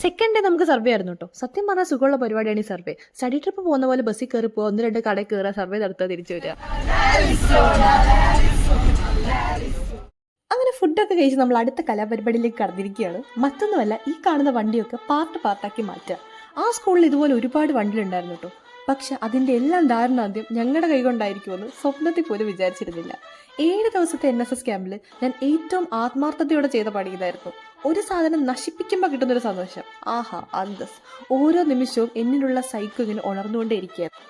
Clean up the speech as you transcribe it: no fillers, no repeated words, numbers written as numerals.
Second day നമുക്ക് survey ആയിരുന്നു കേട്ടോ. സത്യം പറഞ്ഞാൽ സുഖമുള്ള പരിപാടിയാണ് ഈ സർവേ. സ്റ്റഡി ട്രിപ്പ് പോകുന്ന പോലെ ബസ്സിൽ കയറി പോകുക, ഒന്ന് രണ്ട് കടയിൽ കയറുക, സർവേ നടത്തുക, തിരിച്ചു വരിക. അങ്ങനെ ഫുഡൊക്കെ കഴിച്ച് നമ്മൾ അടുത്ത കലാപരിപാടിയിലേക്ക് കടന്നിരിക്കുകയാണ്. മറ്റൊന്നുമല്ല, ഈ കാണുന്ന വണ്ടിയൊക്കെ പാർട്ടാക്കി മാറ്റുക. ആ സ്കൂളിൽ ഇതുപോലെ ഒരുപാട് വണ്ടികളുണ്ടായിരുന്നു കേട്ടോ. പക്ഷെ അതിൻ്റെ എല്ലാം ധാരണാദ്യം ഞങ്ങളുടെ കൈകൊണ്ടായിരിക്കുമെന്ന് സ്വപ്നത്തിൽ പോലും വിചാരിച്ചിരുന്നില്ല. 7 ദിവസത്തെ NSS ക്യാമ്പിൽ ഞാൻ ഏറ്റവും ആത്മാർത്ഥതയോടെ ചെയ്ത പണി ഇതായിരുന്നു. ഒരു സാധനം നശിപ്പിക്കുമ്പോൾ കിട്ടുന്നൊരു സന്തോഷം, ആഹാ അന്തസ്. ഓരോ നിമിഷവും എന്നിലുള്ള സൈക്കോ ഇങ്ങനെ ഉണർന്നുകൊണ്ടേ ഇരിക്കുകയായിരുന്നു.